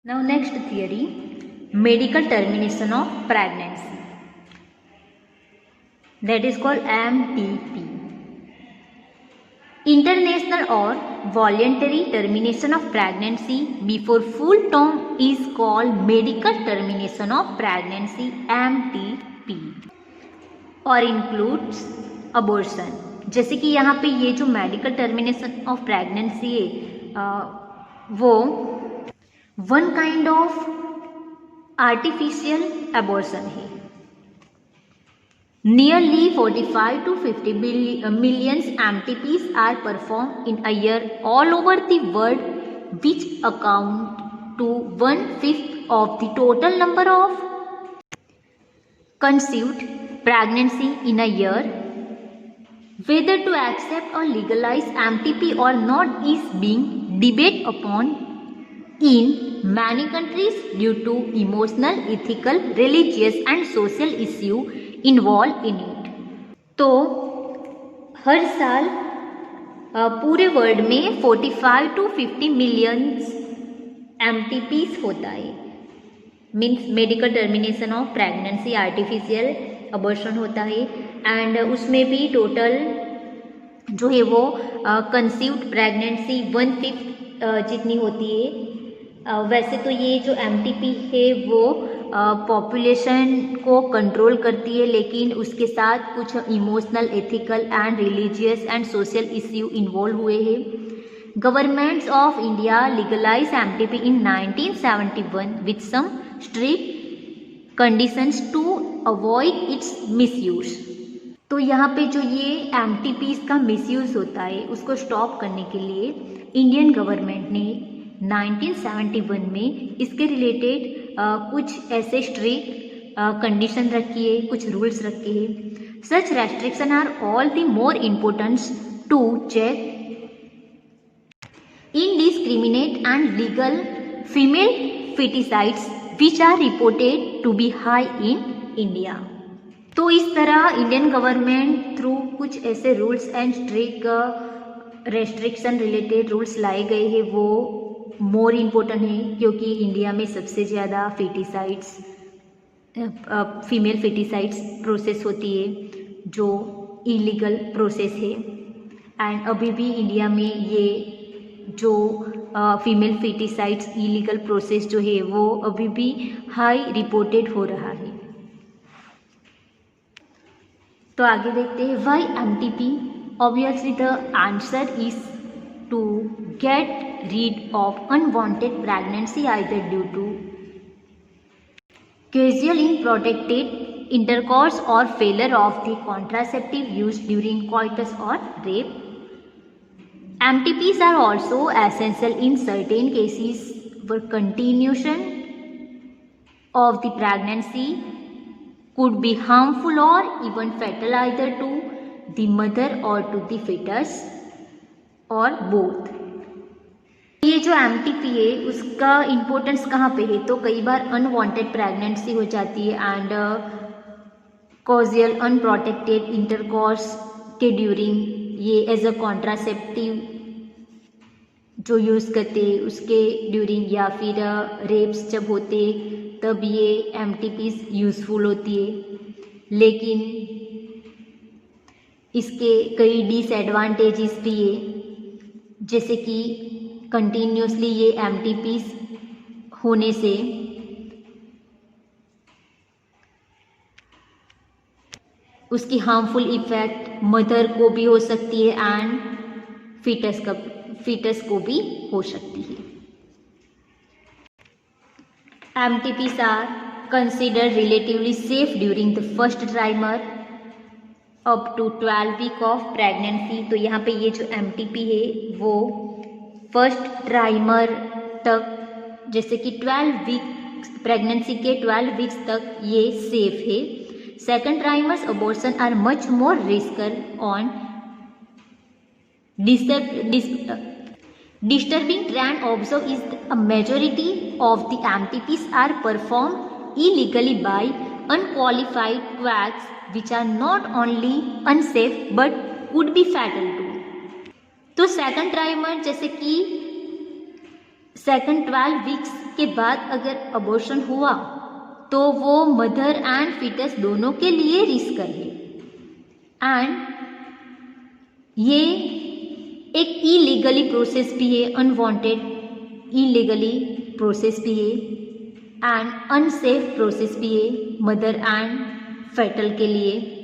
Now next theory, medical termination of pregnancy, that is called MTP. International or voluntary termination of pregnancy before full term is called medical termination of pregnancy, MTP, और includes abortion. जैसे कि यहाँ पे ये जो medical termination of pregnancy है वो one kind of artificial abortion है. Nearly 45 to 50 millions MTPs are performed in a year all over the world, which account to 1/5 of the total number of conceived pregnancy in a year. Whether to accept or legalize MTP or not is being debated upon in many countries due to emotional, ethical, religious and social issue involve in it. तो हर साल पूरे world में 45 to 50 millions MTPs होता है, means medical termination of pregnancy, artificial abortion होता है. And उसमें भी टोटल जो है वो कंसीव्ड प्रेगनेंसी 1/5 जितनी होती है. वैसे तो ये जो MTP है वो पॉपुलेशन को कंट्रोल करती है, लेकिन उसके साथ कुछ emotional, ethical and religious and social issue involve हुए हैं. Governments of India legalise MTP in 1971 with some strict conditions to avoid its misuse. तो यहाँ पे जो ये MTPs का मिसयूज होता है उसको स्टॉप करने के लिए इंडियन गवर्नमेंट ने 1971 में इसके रिलेटेड कुछ ऐसे स्ट्रिक्ट कंडीशन रखी है, कुछ रूल्स रखे हैं. Such restriction are all the more important to check indiscriminate and legal female feticides which are reported to be high in India. तो इस तरह इंडियन गवर्नमेंट थ्रू कुछ ऐसे rules and strict restriction related rules लाए गए हैं, वो more important है क्योंकि इंडिया में सबसे ज़्यादा फेटिसाइड्स, फीमेल फेटिसाइड्स प्रोसेस होती है जो इलीगल प्रोसेस है. एंड अभी भी इंडिया में ये जो फीमेल फेटिसाइड्स इलीगल प्रोसेस जो है वो अभी भी हाई रिपोर्टेड हो रहा है. तो आगे देखते हैं why MTP. Obviously the answer is to get rid of unwanted pregnancy either due to casual unprotected intercourse or failure of the contraceptive used during coitus or rape. MTPs are also essential in certain cases where continuation of the pregnancy could be harmful or even fatal either to the mother or to the fetus और both. ये जो MTP है उसका importance कहाँ पे है, तो कई बार अनवांटेड प्रेगनेंसी हो जाती है एंड कॉजियल अनप्रोटेक्टेड इंटरकॉर्स के ड्यूरिंग ये एज अ कॉन्ट्रासेप्टिव जो यूज़ करते हैं उसके ड्यूरिंग, या फिर रेप्स जब होते तब ये MTPs यूज़फुल होती है. लेकिन इसके कई डिसएडवांटेजेस भी है, जैसे कि कंटिन्यूसली ये MTPs होने से उसकी हार्मफुल इफ़ेक्ट मदर को भी हो सकती है एंड फीटस को भी हो सकती है. MTPs are considered relatively safe during the first trimester up to 12 week of pregnancy. तो यहाँ पे ये जो MTP है वो फर्स्ट ट्राइमर तक, जैसे कि 12 वीक प्रेगनेंसी के 12 वीक्स तक ये सेफ है. Second trimesters abortion are much more riskier on disturbing trend observed is a majority of the MTPs are performed illegally by unqualified quacks which are not only unsafe but could be fatal too. तो second trimer जैसे कि second 12 weeks के बाद अगर abortion हुआ तो वो mother and foetus दोनों के लिए रिस्क है। एंड ये एक इलीगली प्रोसेस भी है, अनवांटेड इलीगली प्रोसेस भी है एंड अनसेफ प्रोसेस भी है मदर एंड फेटल के लिए।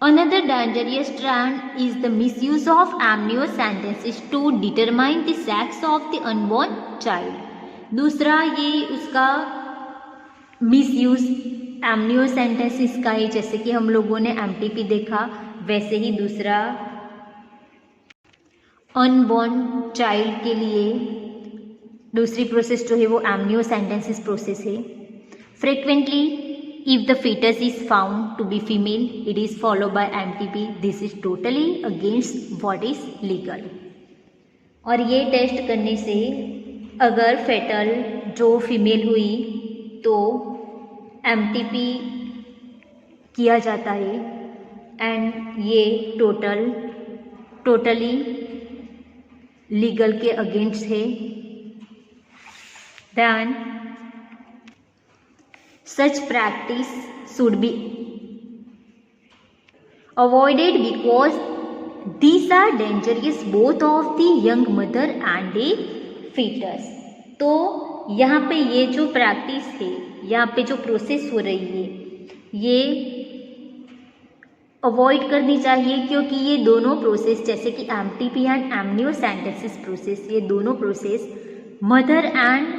Another dangerous trend is the misuse of amniocentesis to determine the sex of the unborn child. दूसरा ये उसका मिसयूज एमनियोसेंटेसिस का है, जैसे कि हम लोगों ने एमटीपी देखा वैसे ही दूसरा अनबॉर्न चाइल्ड के लिए दूसरी प्रोसेस जो है वो एमनियोसेंटेसिस प्रोसेस है। Frequently if the fetus is found to be female, it is followed by MTP. This is totally against what is legal. और ये टेस्ट करने से अगर फेटल जो फीमेल हुई तो MTP किया जाता है एंड ये टोटली लीगल के अगेंस्ट है। Then such practice should be avoided because these are dangerous both of the young mother and the fetus. तो यहाँ पे ये जो प्रैक्टिस है, यहाँ पे जो प्रोसेस हो रही है, ये अवॉइड करनी चाहिए क्योंकि ये दोनों प्रोसेस जैसे कि एमटीपी एंड एमनियोसेंटेसिस प्रोसेस, ये दोनों प्रोसेस मदर एंड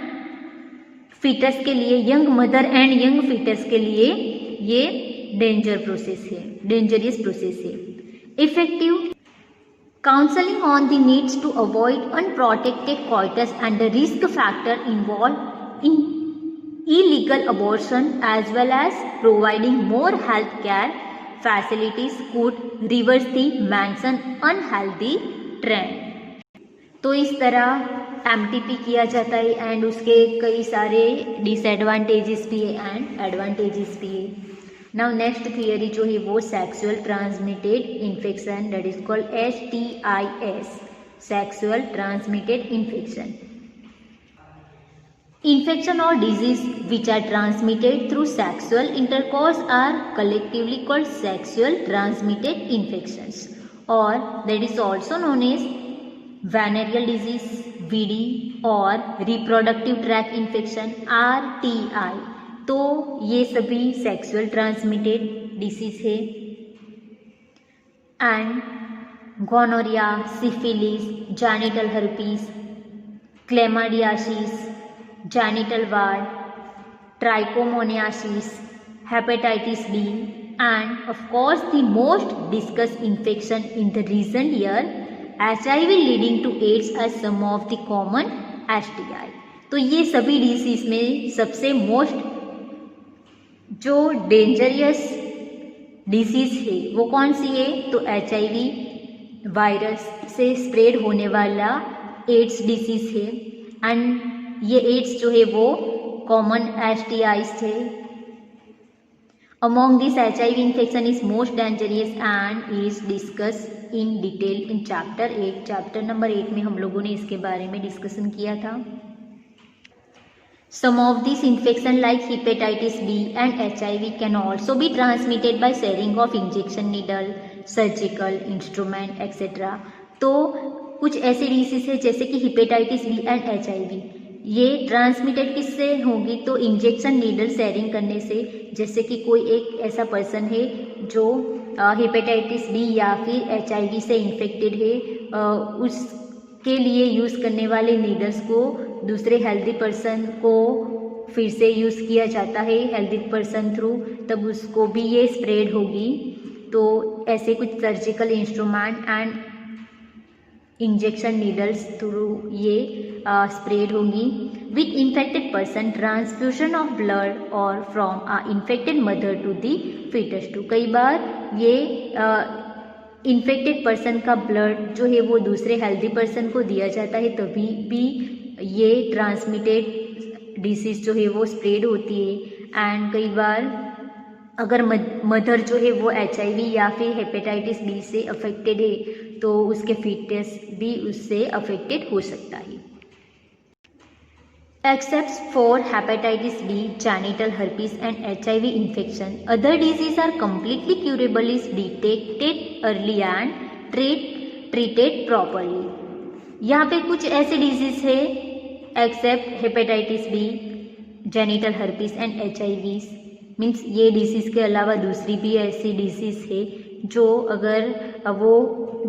फीटस के लिए, young mother and young fetus के लिए ये डेंजरियस प्रोसेस है। Effective counselling on the needs to avoid unprotected coitus and the risk factor involve in illegal abortion as well as providing more health care facilities could reverse the mentioned unhealthy trend. तो इस तरह MTP किया जाता है and उसके कई सारे disadvantages भी है एंड एडवांटेजेस भी है। नाउ नेक्स्ट थियरी जो है वो sexual transmitted infection, that is called STIs, sexual transmitted infection. Infection or disease which are transmitted through sexual intercourse are collectively called sexual transmitted infections, or that is also known as venereal disease VD और reproductive tract infection RTI। तो ये सभी sexual transmitted disease है and gonorrhoea, syphilis, genital herpes, chlamydiasis, genital wart, trichomoniasis, hepatitis B, and of course the most discussed infection in the recent year HIV leading to AIDS are some of the common STI। तो ये सभी disease में सबसे most जो dangerous disease है वो कौन सी है? तो HIV वायरस से स्प्रेड होने वाला एड्स डिसीज है एंड ये एड्स जो है वो कॉमन STIs थे। Among these, HIV infection is most dangerous and is discussed in detail in chapter 8। Chapter number 8 में हम लोगों ने इसके बारे में डिस्कशन किया था। Some of these infection like hepatitis B and HIV can also be transmitted by sharing of injection needle, surgical instrument etc। तो कुछ ऐसे डिसीज है जैसे कि हेपेटाइटिस बी एंड HIV, ये ट्रांसमिटेड किससे होगी? तो इंजेक्शन नीडल शेयरिंग करने से। जैसे कि कोई एक ऐसा पर्सन है जो हेपेटाइटिस बी या फिर HIV से इन्फेक्टेड है, उसके लिए यूज़ करने वाले नीडल्स को दूसरे हेल्दी पर्सन को फिर से यूज़ किया जाता है हेल्दी पर्सन थ्रू, तब उसको भी ये स्प्रेड होगी। तो ऐसे कुछ surgical instrument and injection needles through ये स्प्रेड होगी। With infected person transfusion of blood और from a infected mother to the fetus too. कई बार ये इन्फेक्टेड पर्सन का ब्लड जो है वो दूसरे हेल्दी पर्सन को दिया जाता है, तभी भी ये ट्रांसमिटेड डिसीज जो है वो स्प्रेड होती है। एंड कई बार अगर मदर जो है वो HIV या फिर हेपेटाइटिस बी से अफेक्टेड है तो उसके फीटस भी उससे अफेक्टेड हो सकता है। Except for hepatitis B, genital herpes and HIV infection, other diseases are completely curable if detected early and treated properly. यहाँ पे कुछ ऐसे डिजीज है except hepatitis B, genital herpes and HIV, means ये डिजीज़ के अलावा दूसरी भी ऐसी डिजीज़ है जो अगर वो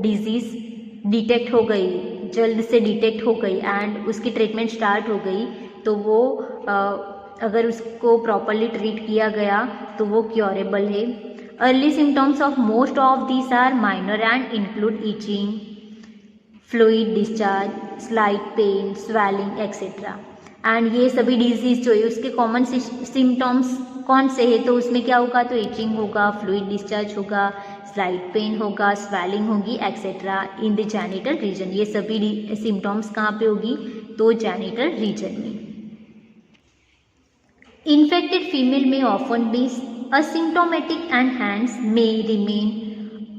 डिजीज़ डिटेक्ट हो गई, जल्द से डिटेक्ट हो गई एंड उसकी ट्रीटमेंट स्टार्ट हो गई तो वो अगर उसको प्रॉपरली ट्रीट किया गया तो वो क्योरेबल है. Early symptoms of most of these are minor and include itching, fluid discharge, slight pain, swelling etcetera. And ये सभी डिजीज जो है उसके कॉमन सिम्टम्स कौन से है, तो उसमें क्या होगा, तो इचिंग होगा, फ्लूइड डिस्चार्ज होगा, स्लाइट पेन होगा, स्वेलिंग होगी etcetera in the genital region. ये सभी सिम्टम्स कहाँ पे होगी, तो जेनिटल रीजन में. इन्फेक्टेड फीमेल में often be asymptomatic and hence may remain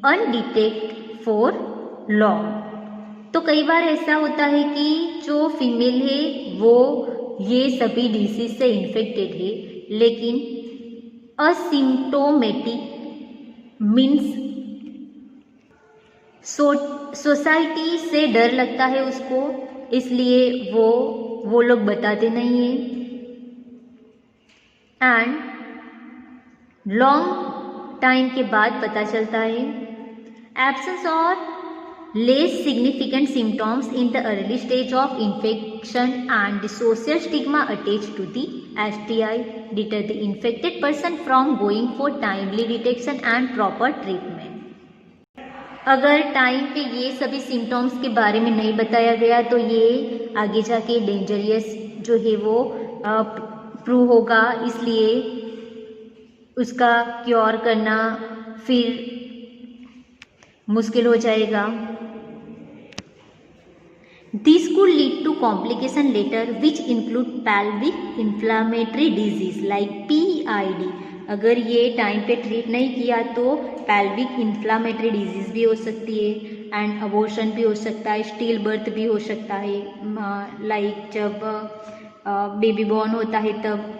undetected for long. तो कई बार ऐसा होता है कि जो फीमेल है वो ये सभी डिसीज से इन्फेक्टेड है लेकिन असिम्टोमेटिक मीन्स सोसाइटी से डर लगता है उसको, इसलिए वो लोग बताते नहीं है. एंड लॉन्ग टाइम के बाद पता चलता है. एब्सेंस और less significant symptoms in the early stage of infection and the social stigma attached to the STI deter the infected person from going for timely detection and proper treatment. अगर time पे ये सभी symptoms के बारे में नहीं बताया गया तो ये आगे जाके डेंजरियस जो है वो प्रूव होगा, इसलिए उसका क्योर करना फिर मुश्किल हो जाएगा. This could lead to complication later which include pelvic inflammatory disease like PID. अगर ये टाइम पे ट्रीट नहीं किया तो pelvic inflammatory disease भी हो सकती है एंड अबॉर्शन भी हो सकता है, स्टिल बर्थ भी हो सकता है. लाइक जब बेबी बॉर्न होता है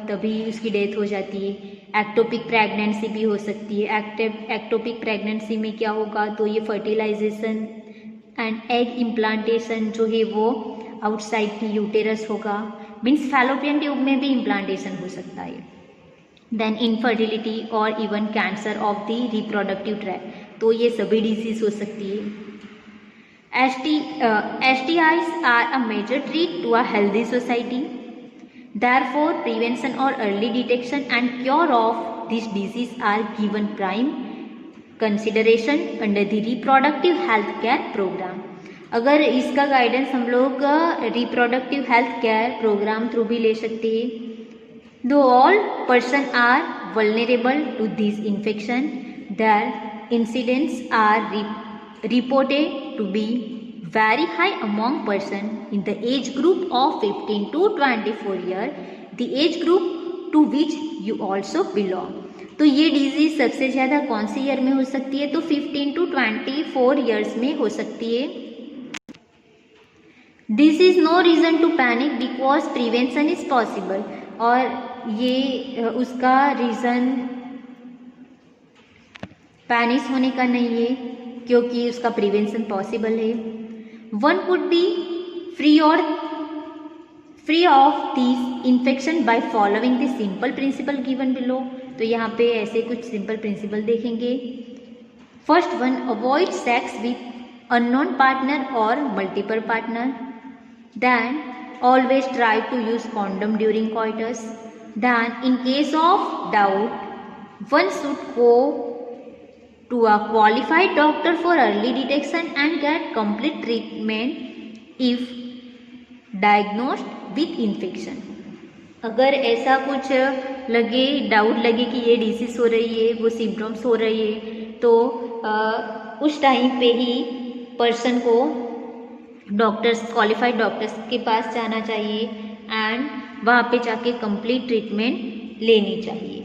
तभी उसकी डेथ हो जाती है. एक्टोपिक प्रेगनेंसी भी हो सकती है. एक्टोपिक प्रेगनेंसी में क्या होगा, तो ये फर्टिलाइजेशन एंड एग इम्प्लांटेशन जो है वो आउटसाइड की यूटेरस होगा, मीन्स फैलोपियन ट्यूब में भी इम्प्लांटेशन हो सकता है. देन इनफर्टिलिटी और even cancer of the reproductive tract, तो ये सभी डिजीज हो सकती है. STIs are a major threat to a healthy society. Therefore, prevention or early detection and cure of this disease are given prime consideration under the reproductive health care program. अगर इसका guidance हम लोग reproductive health care programme through भी ले सकते हैं. Though all person are vulnerable to this infection, their incidents are reported to be very high among person in the age group of 15 to 24 years, the age group to which you also belong. तो ये disease सबसे ज़्यादा कौन सी year में हो सकती है, तो 15 to 24 ईयर्स में हो सकती है. This is no reason to panic because prevention is possible. और ये उसका रीज़न पैनिक होने का नहीं है क्योंकि उसका प्रिवेंशन पॉसिबल है. One could be free of this infection by following the simple principle given below. तो यहाँ पे ऐसे कुछ सिंपल प्रिंसिपल देखेंगे. First one, avoid sex with unknown partner और multiple partner. Then always try to use condom during coitus. Then in case of doubt one should go to a qualified doctor for early detection and get complete treatment if diagnosed with infection. अगर ऐसा कुछ लगे, doubt लगे कि ये disease हो रही है, वो सिम्टम्स हो रही है, तो उस टाइम पे ही पर्सन को क्वालिफाइड डॉक्टर्स के पास जाना चाहिए एंड वहाँ पे जाके कंप्लीट ट्रीटमेंट लेनी चाहिए.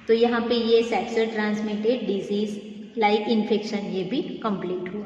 तो यहाँ पे ये sexual transmitted disease like infection ये भी कंप्लीट हुआ.